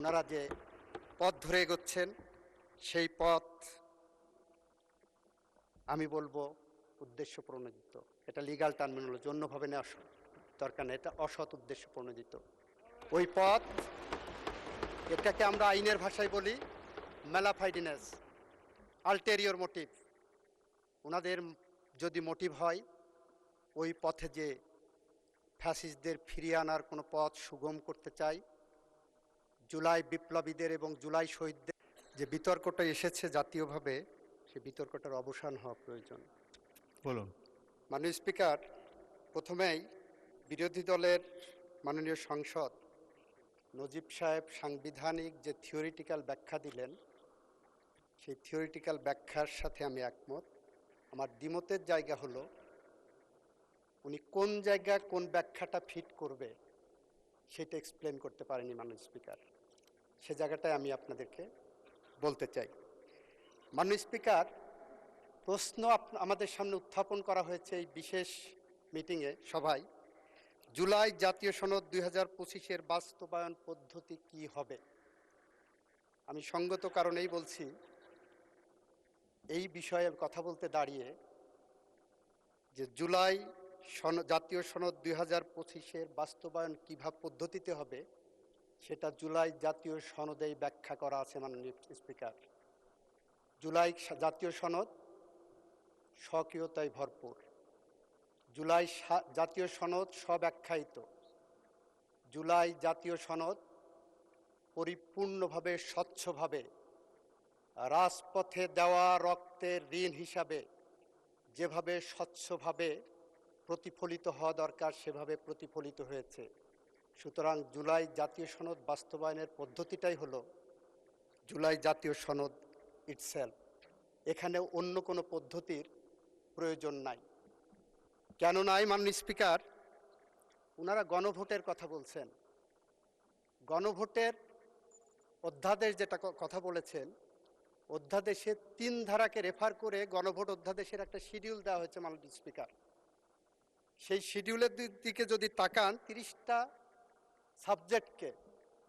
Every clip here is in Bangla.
আপনারা যে পথ ধরে এগোচ্ছেন সেই পথ আমি বলবো উদ্দেশ্য প্রণোদিত। এটা লিগ্যাল টার্মিনোলজি, অন্যভাবে নেওয়া দরকার নেই, এটা অসৎ উদ্দেশ্য প্রণোদিত ওই পথ। এটাকে আমরা আইনের ভাষায় বলি ম্যালাফাইডিনেস, আলটেরিয়র মোটিভ। ওনাদের যদি মোটিভ হয় ওই পথে যে ফ্যাসিস্টদের ফিরিয়ে আনার কোনো পথ সুগম করতে চাই, জুলাই বিপ্লবীদের এবং জুলাই শহীদদের যে বিতর্কটা এসেছে জাতীয়ভাবে, সেই বিতর্কটার অবসান হওয়া প্রয়োজন। বলুন। মাননীয় স্পিকার, প্রথমেই বিরোধী দলের মাননীয় সাংসদ নজিব সাহেব সাংবিধানিক যে থিওরিটিক্যাল ব্যাখ্যা দিলেন, সেই থিওরিটিক্যাল ব্যাখ্যার সাথে আমি একমত। আমার দ্বিমতের জায়গা হলো উনি কোন জায়গায় কোন ব্যাখ্যাটা ফিট করবে সেটা এক্সপ্লেন করতে পারেনি মাননীয় স্পিকার। সে জায়গাটায় আমি আপনাদেরকে বলতে চাই। মাননীয় স্পিকার, প্রশ্ন আমাদের সামনে উত্থাপন করা হয়েছে এই বিশেষ মিটিংয়ে সভায়, জুলাই জাতীয় সনদ 2025-এর বাস্তবায়ন পদ্ধতি কি হবে। আমি সঙ্গত কারণেই বলছি, এই বিষয়ে কথা বলতে দাঁড়িয়ে যে জুলাই জাতীয় সনদ 2025-এর বাস্তবায়ন কিভাবে পদ্ধতিতে হবে সেটা জুলাই জাতীয় সনদেই ব্যাখ্যা করা আছে মাননীয় স্পিকার। জুলাই জাতীয় সনদ স্বকীয়তায় ভরপুর, জুলাই জাতীয় সনদ স্বব্যাখ্যায়িত, জুলাই জাতীয় সনদ পরিপূর্ণভাবে স্বচ্ছভাবে রাজপথে দেওয়া রক্তের ঋণ হিসাবে যেভাবে স্বচ্ছভাবে প্রতিফলিত হওয়া দরকার সেভাবে প্রতিফলিত হয়েছে। সুতরাং জুলাই জাতীয় সনদ বাস্তবায়নের পদ্ধতিটাই হলো জুলাই জাতীয় সনদ ইটসেলফ। এখানে অন্য কোনো পদ্ধতির প্রয়োজন নাই। কেন নাই মাননীয় স্পিকার? ওনারা গণভোটের কথা বলছেন। গণভোটের অধ্যাদেশ যেটা কথা বলেছেন, অধ্যাদেশে 3 ধারাকে রেফার করে গণভোট অধ্যাদেশের একটা শিডিউল দেওয়া হয়েছে মাননীয় স্পিকার। সেই শিডিউলের দিকে যদি তাকান, 30টা সাবজেক্টকে,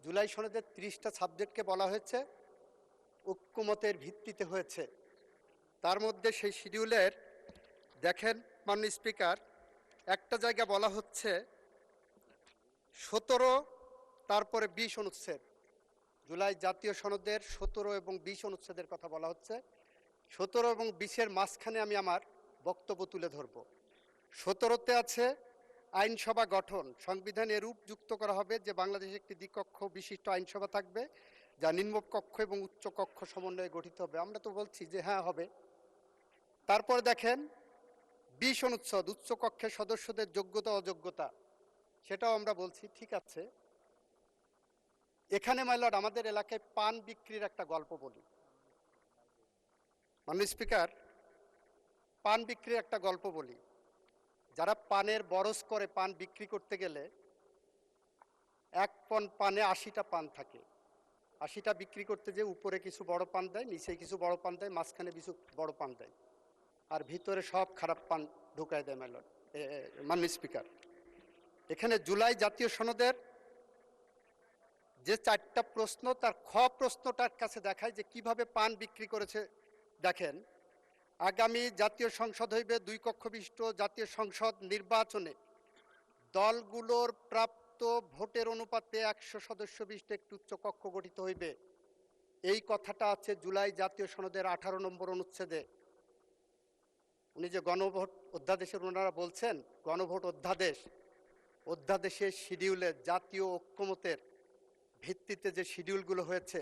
জুলাই সনদের 30টা সাবজেক্টকে বলা হয়েছে ঐক্যমতের ভিত্তিতে হয়েছে। তার মধ্যে সেই শিডিউলের দেখেন মাননীয় স্পিকার, একটা জায়গা বলা হচ্ছে 17 তারপরে 20 অনুচ্ছেদ, জুলাই জাতীয় সনদের 17 এবং 20 অনুচ্ছেদের কথা বলা হচ্ছে। 17 এবং 20-এর মাঝখানে আমি আমার বক্তব্য তুলে ধরব। 17তে আছে আইনসভা গঠন। সংবিধানে এরূপ যুক্ত করা হবে যে বাংলাদেশে একটি দ্বিকক্ষ বিশিষ্ট আইনসভা থাকবে, যা নিম্নকক্ষ এবং উচ্চকক্ষ সমন্বয়ে গঠিত হবে। আমরা তো বলছি যে হ্যাঁ হবে। তারপর দেখেন 20 অনুচ্ছেদ, উচ্চকক্ষের সদস্যদের যোগ্যতা অযোগ্যতা, সেটাও আমরা বলছি ঠিক আছে। এখানে মাইলর্ড আমাদের এলাকায় পান বিক্রির একটা গল্প বলি। মাননীয় স্পিকার, পান বিক্রির একটা গল্প বলি। যারা পানের বরজ করে পান বিক্রি করতে গেলে 1 পণ পানে 80টা পান থাকে। 80টা বিক্রি করতে যে উপরে কিছু বড় পান দেয়, নিচে কিছু বড় পান দেয়, মাঝখানে কিছু বড় পান দেয়, আর ভিতরে সব খারাপ পান ঢুকায় দেয় মাইলর্ড মাননীয় স্পিকার। এখানে জুলাই জাতীয় সনদের যে 4টা প্রশ্ন, তার খ প্রশ্নটার কাছে দেখায় যে কিভাবে পান বিক্রি করেছে। দেখেন, আগামী জাতীয় সংসদ হইবে 2 কক্ষ বিশিষ্ট জাতীয় সংসদ নির্বাচনে দলগুলোর প্রাপ্ত ভোটের অনুপাতে 100 সদস্য বিশিষ্ট একটি উচ্চ কক্ষ গঠিত হইবে। এই কথাটা আছে জুলাই জাতীয় সনদের 18 নম্বর অনুচ্ছেদে। উনি যে গণভোট অধ্যাদেশের ওনারা বলছেন, গণভোট অধ্যাদেশের শিডিউলে জাতীয় ঐক্যমতের ভিত্তিতে যে শিডিউলগুলো হয়েছে,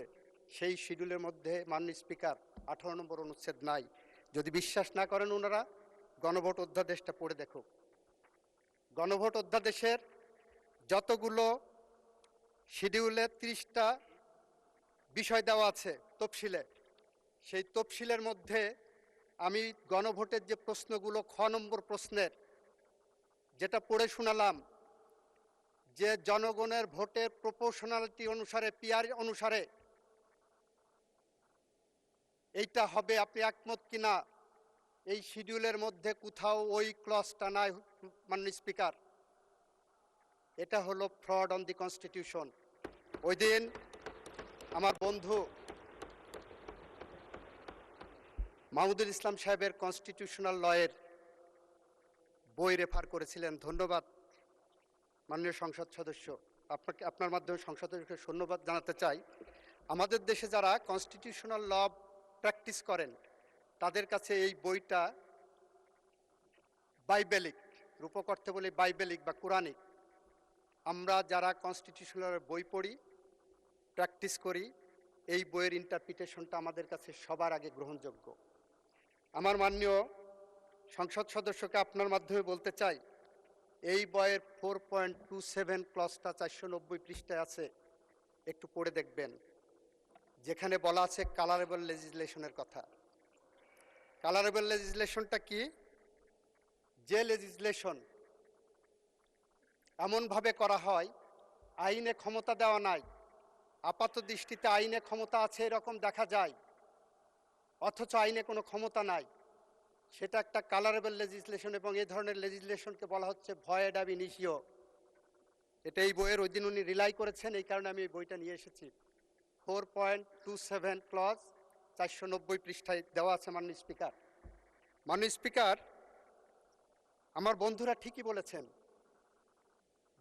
সেই শিডিউলের মধ্যে মাননীয় স্পিকার 18 নম্বর অনুচ্ছেদ নাই। যদি বিশ্বাস না করেন ওনারা গণভোট অধ্যাদেশটা পড়ে দেখুক। গণভোট অধ্যাদেশের যতগুলো শিডিউলে 30টা বিষয় দেওয়া আছে তফসিলে, সেই তফসিলের মধ্যে আমি গণভোটের যে প্রশ্নগুলো, খ নম্বর প্রশ্নের যেটা পড়ে শোনালাম, যে জনগণের ভোটের প্রপোর্শনালিটি অনুসারে, পিআর অনুসারে এইটা হবে, আপনি একমত কিনা? এই শিডিউলের মধ্যে কোথাও ওই ক্লজটা নাই মাননীয় স্পিকার। এটা হলো ফ্রড অন দি কনস্টিটিউশন। ওই দিন আমার বন্ধু মাহমুদুল ইসলাম সাহেবের কনস্টিটিউশনাল লয়ের বই রেফার করেছিলেন। ধন্যবাদ মাননীয় সংসদ সদস্য, আপনার মাধ্যমে সংসদ সদস্যকে ধন্যবাদ জানাতে চাই। আমাদের দেশে যারা কনস্টিটিউশনাল ল প্র্যাকটিস করেন তাদের কাছে এই বইটা বাইবেলিক, রূপক অর্থে বলি বাইবেলিক বা কোরআনিক। আমরা যারা কনস্টিটিউশনাল বই পড়ি, প্র্যাকটিস করি, এই বইয়ের ইন্টারপ্রিটেশনটা আমাদের কাছে সবার আগে গ্রহণযোগ্য। আমার মাননীয় সংসদ সদস্যকে আপনার মাধ্যমে বলতে চাই, এই বইয়ের 4.27 ক্লজটা 490 পৃষ্ঠায় আছে, একটু পড়ে দেখবেন, যেখানে বলা আছে কালারেবল লেজিসলেশনের কথা। কালারেবল লেজিসলেশনটা কি? যে লেজিসলেশন এমনভাবে করা হয় আইনে ক্ষমতা দেওয়া নাই, আপাত দৃষ্টিতে আইনে ক্ষমতা আছে এরকম দেখা যায়, অথচ আইনে কোনো ক্ষমতা নাই, সেটা একটা কালারেবল লেজিসলেশন। এবং এই ধরনের লেজিসলেশনকে বলা হচ্ছে ভয়েড আব ইনিশিও। এটা এই বইয়ের ওই দিন উনি রিলাই করেছেন, এই কারণে আমি এই বইটা নিয়ে এসেছি। 4.27 ক্লজ 490 পৃষ্ঠায় দেওয়া আছে। মাননীয় স্পিকার, মাননীয় স্পিকার, আমার বন্ধুরা ঠিকই বলেছেন,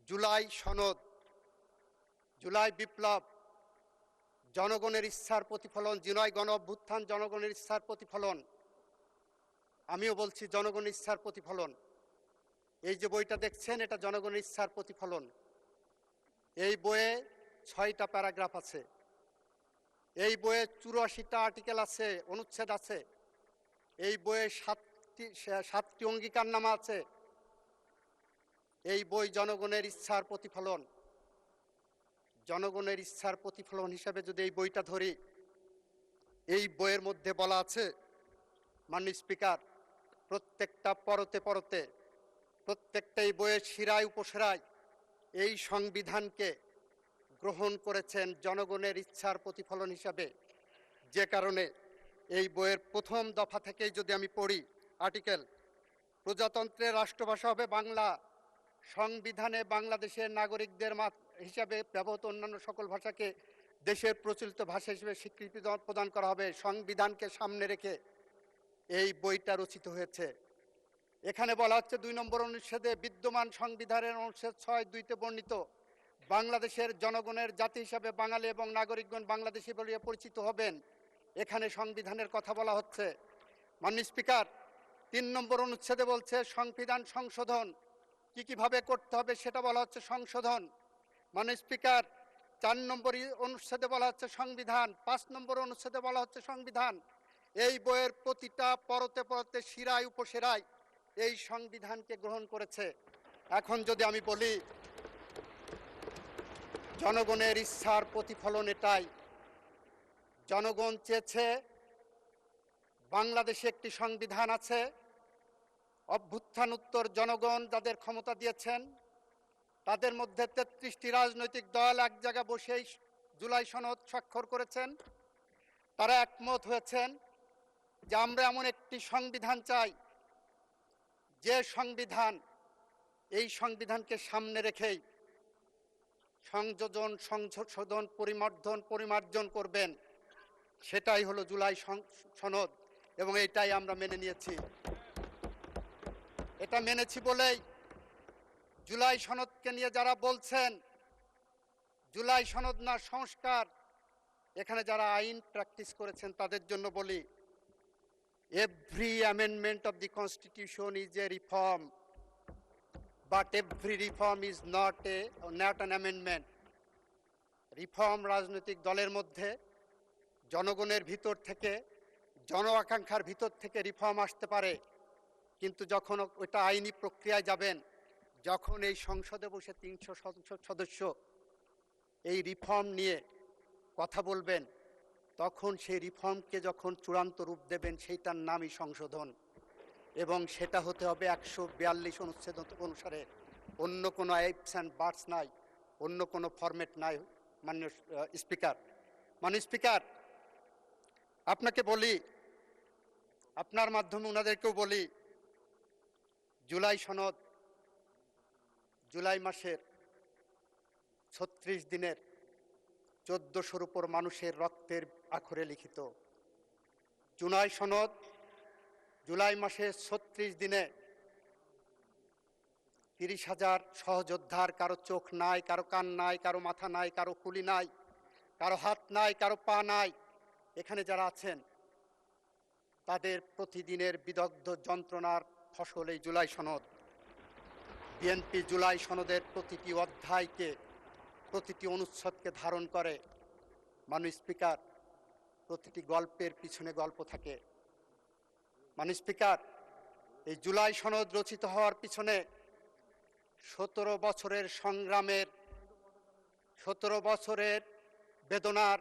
জুলাই সনদ, জুলাই বিপ্লব জনগণের ইচ্ছার প্রতিফলন, জুলাই গণ অভ্যুত্থান জনগণের ইচ্ছার প্রতিফলন। আমিও বলছি জনগণের ইচ্ছার প্রতিফলন। এই যে বইটা দেখছেন, এটা জনগণের ইচ্ছার প্রতিফলন। এই বইয়ে 6টা প্যারাগ্রাফ আছে, এই বইয়ে 84টা আর্টিকেল আছে, অনুচ্ছেদ আছে, এই বইয়ে 7টি অঙ্গীকারনামা আছে। এই বই জনগণের ইচ্ছার প্রতিফলন। জনগণের ইচ্ছার প্রতিফলন হিসাবে যদি এই বইটা ধরি, এই বইয়ের মধ্যে বলা আছে, মাননীয় স্পিকার, প্রত্যেকটা পরতে পরতে, প্রত্যেকটা এই বইয়ের শিরায় উপশিরায় এই সংবিধানকে গ্রহণ করেছেন জনগণের ইচ্ছার প্রতিফলন হিসাবে। যে কারণে এই বইয়ের প্রথম দফা থেকেই যদি আমি পড়ি, আর্টিকেল, প্রজাতন্ত্রের রাষ্ট্রভাষা হবে বাংলা, সংবিধানে বাংলাদেশের নাগরিকদের হিসাবে ব্যবহৃত অন্যান্য সকল ভাষাকে দেশের প্রচলিত ভাষা হিসেবে স্বীকৃতি প্রদান করা হবে। সংবিধানকে সামনে রেখে এই বইটা রচিত হয়েছে। এখানে বলা হচ্ছে 2 নম্বর অনুচ্ছেদে, বিদ্যমান সংবিধানের অনুচ্ছেদ 6(2)তে বর্ণিত বাংলাদেশের জনগণের জাতি হিসাবে বাঙালি এবং নাগরিকগণ বাংলাদেশী বলে পরিচিত হবেন। এখানে সংবিধানের কথা বলা হচ্ছে। মাননীয় স্পিকার, 3 নম্বর অনুচ্ছেদে বলছে সংবিধান সংশোধন কিভাবে করতে হবে সেটা বলা হচ্ছে সংশোধন। মাননীয় স্পিকার, 4 নম্বর অনুচ্ছেদে বলা হচ্ছে সংবিধান, 5 নম্বর অনুচ্ছেদে বলা হচ্ছে সংবিধান। এই বইয়ের প্রতিটা পরতে পরতে, শিরায় উপশিরায় এই সংবিধানকে গ্রহণ করেছে। এখন যদি আমি বলি জনগণের ইচ্ছার প্রতিফলন এটাই, জনগণ চেয়েছে বাংলাদেশে একটি সংবিধান আছে, অভ্যুত্থান উত্তর জনগণ যাদের ক্ষমতা দিয়েছেন তাদের মধ্যে 33টি রাজনৈতিক দল এক জায়গায় বসেই জুলাই সনদ স্বাক্ষর করেছেন। তারা একমত হয়েছেন যে আমরা এমন একটি সংবিধান চাই, যে সংবিধান, এই সংবিধানকে সামনে রেখেই সংযোজন, সংশোধন, পরিমার্জন করবেন। সেটাই হলো জুলাই সনদ, এবং এটাই আমরা মেনে নিয়েছি। এটা মেনেছি বলেই জুলাই সনদকে নিয়ে যারা বলছেন জুলাই সনদ না সংস্কার, এখানে যারা আইন প্র্যাকটিস করেছেন তাদের জন্য বলি, every amendment of the constitution is a reform, but every reform is not an amendment. Reform রাজনৈতিক দলের মধ্যে জনগণের ভিতর থেকে, জন আকাঙ্ক্ষার ভিতর থেকে রিফর্ম আসতে পারে, কিন্তু যখন ওইটা আইনি প্রক্রিয়ায় যাবেন, যখন এই সংসদে বসে 300 সংসদ সদস্য এই রিফর্ম নিয়ে কথা বলবেন, তখন সেই রিফর্মকে যখন চূড়ান্ত রূপ দেবেন, সেইটার নামই সংশোধন, এবং সেটা হতে হবে 142 অনুচ্ছেদ অনুসারে। অন্য কোনো আইপস অ্যান্ড বার্ডস নাই, অন্য কোনো ফরম্যাট নাই। মাননীয় স্পিকার, মাননীয় স্পিকার, আপনাকে বলি, আপনার মাধ্যমে ওনাদেরকেও বলি, জুলাই সনদ জুলাই মাসের 36 দিনের 1400-র উপর মানুষের রক্তের আখরে লিখিত। জুলাই সনদ জুলাই মাসে 36 দিনে 30,000 সহযোদ্ধার কারো চোখ নাই, কারো কান নাই, কারো মাথা নাই, কারো কুলি নাই, কারো হাত নাই, কারো পা নাই, এখানে যারা আছেন তাদের প্রতিদিনের বিদগ্ধ যন্ত্রণার ফসল এই জুলাই সনদ। বিএনপি জুলাই সনদের প্রতিটি অধ্যায়কে, প্রতিটি অনুচ্ছেদকে ধারণ করে। মাননীয় স্পিকার, প্রতিটি গল্পের পিছনে গল্প থাকে। মাননীয় স্পিকার, এই জুলাই সনদ রচিত হওয়ার পিছনে 17 বছরের সংগ্রামের, 17 বছরের বেদনার,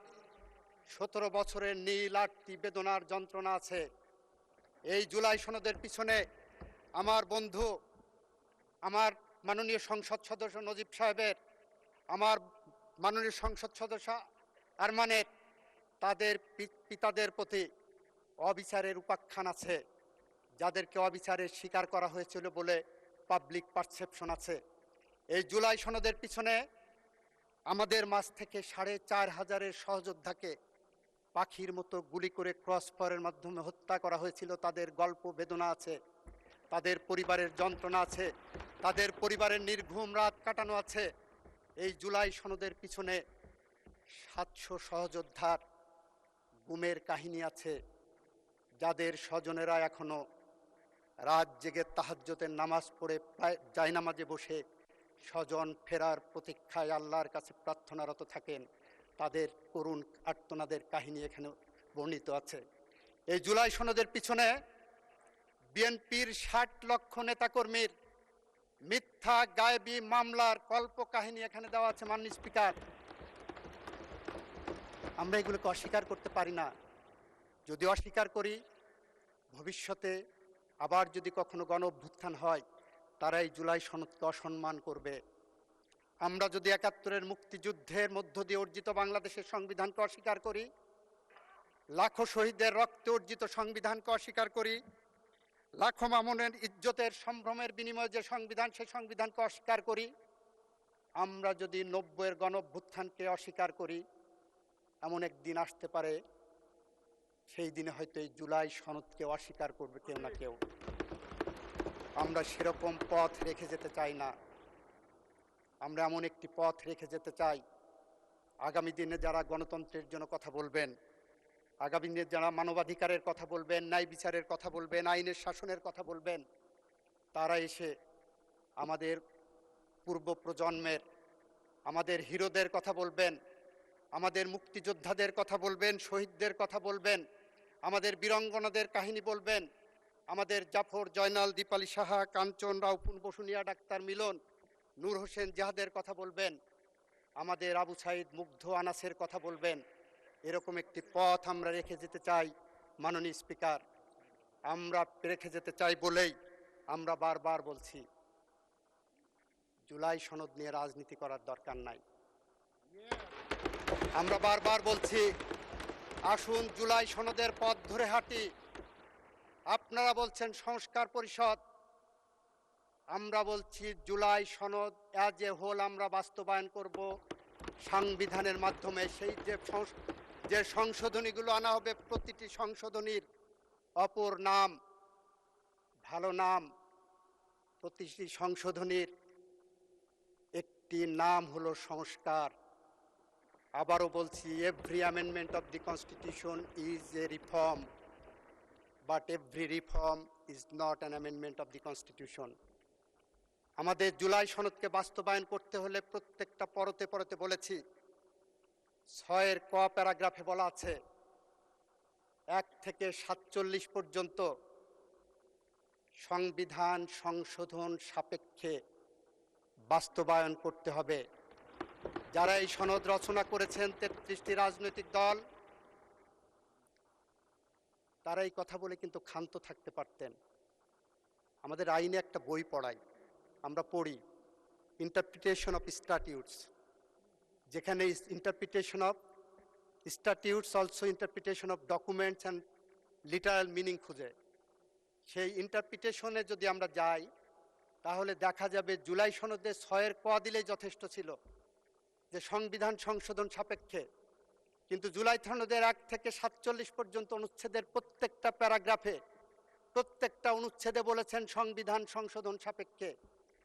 17 বছরের নীল আটটি বেদনার যন্ত্রণা আছে। এই জুলাই সনদের পিছনে আমার বন্ধু, আমার মাননীয় সংসদ সদস্য নজিব সাহেবের, আমার মাননীয় সংসদ সদস্য আরমানের, তাদের পিতাদের প্রতি অবিচারের উপাখ্যান আছে, যাদেরকে অবিচারের শিকার করা হয়েছিল বলে পাবলিক পারসেপশন আছে। এই জুলাই সনদের পিছনে আমাদের মাঝ থেকে 4,500 সহযোদ্ধাকে পাখির মতো গুলি করে ক্রসফায়ারের মাধ্যমে হত্যা করা হয়েছিল। তাদের গল্প বেদনা আছে, তাদের পরিবারের যন্ত্রণা আছে, তাদের পরিবারের নির্ঘুম রাত কাটানো আছে। এই জুলাই সনদের পিছনে 700 সহযোদ্ধার গুমের কাহিনী আছে, যাদের স্বজনেরা এখনো রাত জেগে তাহাজ্জুদের নামাজ পড়ে জায়নামাজে বসে স্বজন ফেরার প্রতীক্ষায় আল্লাহর কাছে প্রার্থনারত থাকেন। তাদের করুণ আর্তনাদের কাহিনী এখানে বর্ণিত আছে। এই জুলাই সনদের পিছনে বিএনপির 60 লক্ষ নেতাকর্মীর মিথ্যা গায়েবী মামলার কল্প কাহিনী এখানে দেওয়া আছে। মাননীয় স্পিকার, আমরা এগুলোকে অস্বীকার করতে পারি না। যদি অস্বীকার করি, ভবিষ্যতে আবার যদি কখনো গণ অভ্যুত্থান হয়, তারা এই জুলাই সনদকে অসম্মান করবে। আমরা যদি 71-এর মুক্তিযুদ্ধের মধ্য দিয়ে অর্জিত বাংলাদেশের সংবিধানকে অস্বীকার করি, লাখো শহীদের রক্তে অর্জিত সংবিধানকে অস্বীকার করি, লাখো মামুনের ইজ্জতের সম্ভ্রমের বিনিময়ে যে সংবিধান, সেই সংবিধানকে অস্বীকার করি, আমরা যদি 90-এর গণ অভ্যুত্থানকে অস্বীকার করি, এমন একদিন আসতে পারে সেই দিনে হয়তো এই জুলাই সনদকে অস্বীকার করবে কেউ না কেউ। আমরা সেরকম পথ রেখে যেতে চাই না। আমরা এমন একটি পথ রেখে যেতে চাই, আগামী দিনে যারা গণতন্ত্রের জন্য কথা বলবেন, আগামী দিনে যারা মানবাধিকারের কথা বলবেন, ন্যায় বিচারের কথা বলবেন, আইনের শাসনের কথা বলবেন, তারা এসে আমাদের পূর্ব প্রজন্মের, আমাদের হিরোদের কথা বলবেন, আমাদের মুক্তিযোদ্ধাদের কথা বলবেন, শহীদদের কথা বলবেন, আমাদের বীরাঙ্গনাদের কাহিনী বলবেন, আমাদের জাফর, জয়নাল, দীপালি সাহা, কাঞ্চন, রাউফুন, বসুনিয়া, ডাক্তার মিলন, নূর হোসেন জিহাদের কথা বলবেন, আমাদের আবু সাইদ, মুগ্ধ, আনাসের কথা বলবেন। এরকম একটি পথ আমরা রেখে যেতে চাই। মাননীয় স্পিকার, আমরা রেখে যেতে চাই বলেই আমরা বারবার বলছি, জুলাই সনদ নিয়ে রাজনীতি করার দরকার নাই। আমরা বারবার বলছি, আসুন জুলাই সনদের পথ ধরে হাঁটি। আপনারা বলছেন সংস্কার পরিষদ, আমরা বলছি জুলাই সনদ অ্যাজ এ হোল আমরা বাস্তবায়ন করব সংবিধানের মাধ্যমে। সেই যে সংশোধনীগুলো আনা হবে, প্রতিটি সংশোধনীর অপর নাম, ভালো নাম, প্রতিটি সংশোধনীর একটি নাম হলো সংস্কার। আবারও বলছি, every amendment of the constitution is a reform, but every reform is not an amendment of the constitution. আমাদের জুলাই সনদকে বাস্তবায়ন করতে হলে প্রত্যেকটা পরতে পরতে বলেছি, 6-এর ক প্যারাগ্রাফে বলা আছে 1 থেকে 47 পর্যন্ত সংবিধান সংশোধন সাপেক্ষে বাস্তবায়ন করতে হবে। যারা এই সনদ রচনা করেছেন 33টি রাজনৈতিক দল, তারা এই কথা বলে কিন্তু ক্ষান্ত থাকতে পারতেন। আমাদের আইনে একটা বই পড়াই, আমরা পড়ি, ইন্টারপ্রিটেশন অফ স্ট্যাটিউটস, যেখানে interpretation of statutes also interpretation of documents and literal meaning খুঁজে। সেই ইন্টারপ্রিটেশনে যদি আমরা যাই, তাহলে দেখা যাবে জুলাই সনদে 6-এর ক দিলেই যথেষ্ট ছিল। যে সংবিধান সংশোধন সাপেক্ষে, কিন্তু জুলাই সনদের 1 থেকে 47 পর্যন্ত অনুচ্ছেদের প্রত্যেকটা প্যারাগ্রাফে, প্রত্যেকটা অনুচ্ছেদে বলেছেন সংবিধান সংশোধন সাপেক্ষে,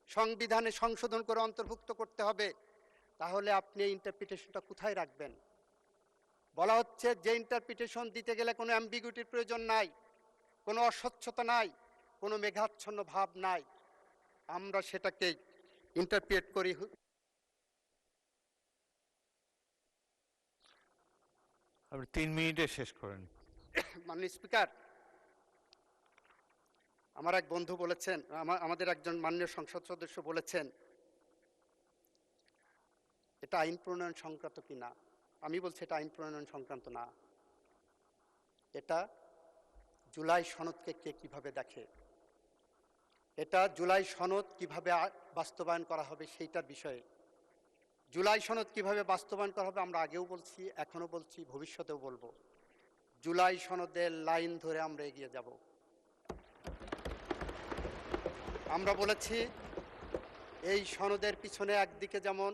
সংবিধানে সংশোধন করে অন্তর্ভুক্ত করতে হবে। তাহলে আপনি এই ইন্টারপ্রিটেশনটা কোথায় রাখবেন? বলা হচ্ছে যে ইন্টারপ্রিটেশন দিতে গেলে কোনো অ্যাম্বিগুইটির প্রয়োজন নাই, কোনো অস্বচ্ছতা নাই, কোনো মেঘাচ্ছন্ন ভাব নাই। আমরা সেটাকেই ইন্টারপ্রিট করি। আপনি 3 মিনিটে শেষ করেন। মাননীয় স্পিকার, আমার এক বন্ধু বলেছেন, আমাদের একজন মাননীয় সংসদ সদস্য বলেছেন এটা আইন প্রণয়ন সংক্রান্ত কি না। আমি বলছি এটা আইন প্রণয়ন সংক্রান্ত না, এটা জুলাই সনদকে কে কিভাবে দেখে, এটা জুলাই সনদ কিভাবে বাস্তবায়ন করা হবে সেইটার বিষয়ে। জুলাই সনদ কিভাবে বাস্তবায়ন করা হবে আমরা আগেও বলছি, এখনো বলছি, ভবিষ্যতেও বলবো। জুলাই সনদের লাইন ধরে আমরা এগিয়ে যাব। আমরা বলেছি এই সনদের পিছনে একদিকে যেমন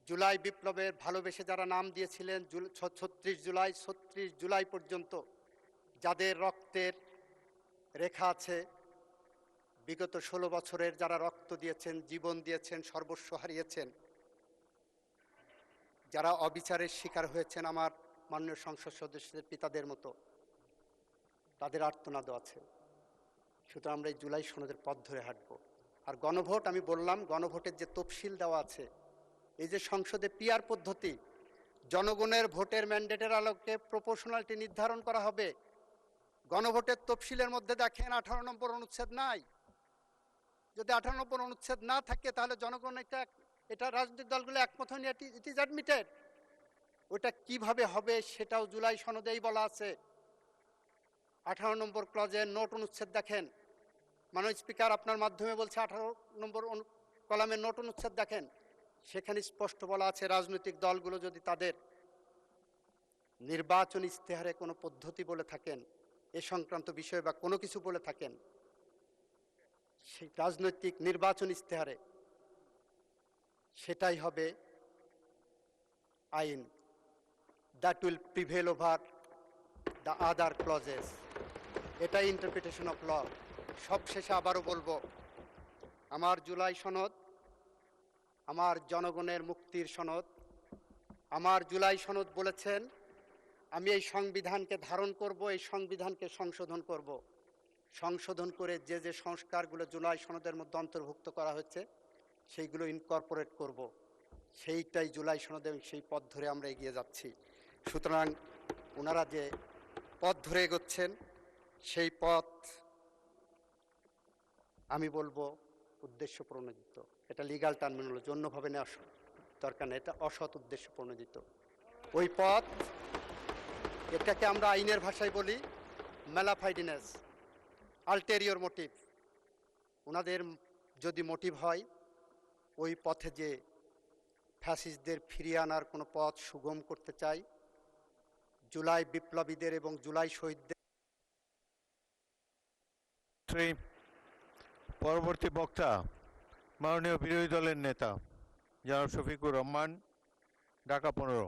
জুলাই বিপ্লবের ভালোবেসে যারা নাম দিয়েছিলেন 36 জুলাই পর্যন্ত যাদের রক্তের রেখা আছে, বিগত 16 বছরের যারা রক্ত দিয়েছেন, জীবন দিয়েছেন, সর্বস্ব হারিয়েছেন, যারা অবিচারের শিকার হয়েছেন, আমার মাননীয় সংসদ সদস্যদের পিতাদের মতো, তাদের আর্তনাদ আছে। সুতরাং আমরা এই জুলাই সনদের পথ ধরে হাঁটব। আর গণভোট, আমি বললাম গণভোটের যে তফসিল দেওয়া আছে, এই যে সংসদে পিআর পদ্ধতি, জনগণের ভোটের ম্যান্ডেটের আলোকে প্রপোর্শনালিটি নির্ধারণ করা হবে। গণভোটের তফসিলের মধ্যে দেখেন 18 নম্বর অনুচ্ছেদ নাই। যদি 18 নম্বর অনুচ্ছেদ না থাকে তাহলে জনগণ এটা রাজনৈতিক দলগুলো একমত হয়নি, ইট ইজ অ্যাডমিটেড। ওটা কিভাবে হবে সেটাও জুলাই সনদেই বলা আছে। 18 নম্বর ক্লজের নোট অনুচ্ছেদ দেখেন, মাননীয় স্পিকার আপনার মাধ্যমে বলছে 18 নম্বর কলামের নোট অনুচ্ছেদ দেখেন, সেখানে স্পষ্ট বলা আছে রাজনৈতিক দলগুলো যদি তাদের নির্বাচন ইশতেহারে কোনো পদ্ধতি বলে থাকেন, এ সংক্রান্ত বিষয় বা কোনো কিছু বলে থাকেন, সেই রাজনৈতিক নির্বাচন ইশতেহারে সেটাই হবে আইন। That will prevail over the other clauses. এটাই ইন্টারপ্রিটেশন অফ ল। সবশেষে আবারও বলবো, আমার জুলাই সনদ আমার জনগণের মুক্তির সনদ। আমার জুলাই সনদ বলেছেন আমি এই সংবিধানকে ধারণ করব, এই সংবিধানকে সংশোধন করব। সংশোধন করে যে যে সংস্কারগুলো জুলাই সনদের মধ্যে অন্তর্ভুক্ত করা হয়েছে সেইগুলো ইনকর্পোরেট করব। সেইটাই জুলাই সনদে, সেই পথ ধরে আমরা এগিয়ে যাচ্ছি। সুতরাং ওনারা যে পথ ধরে এগোচ্ছেন সেই পথ আমি বলবো উদ্দেশ্য প্রণোদিত। এটা লিগাল টার্মিনোলজি, অন্যভাবে নেওয়া দরকার নেই, এটা অসৎ উদ্দেশ্য প্রণোদিত ওই পথ। এটাকে আমরা আইনের ভাষায় বলি ম্যালাফাইডিনেস, আলটেরিয়র মোটিভ। ওনাদের যদি মোটিভ হয় ওই পথে যে ফ্যাসিস্টদের ফিরিয়ে আনার কোনো পথ সুগম করতে চাই, জুলাই বিপ্লবীদের এবং জুলাই শহীদদের। পরবর্তী বক্তা মাননীয় বিরোধী দলের নেতা জনাব শফিকুর রহমান, ঢাকা 15।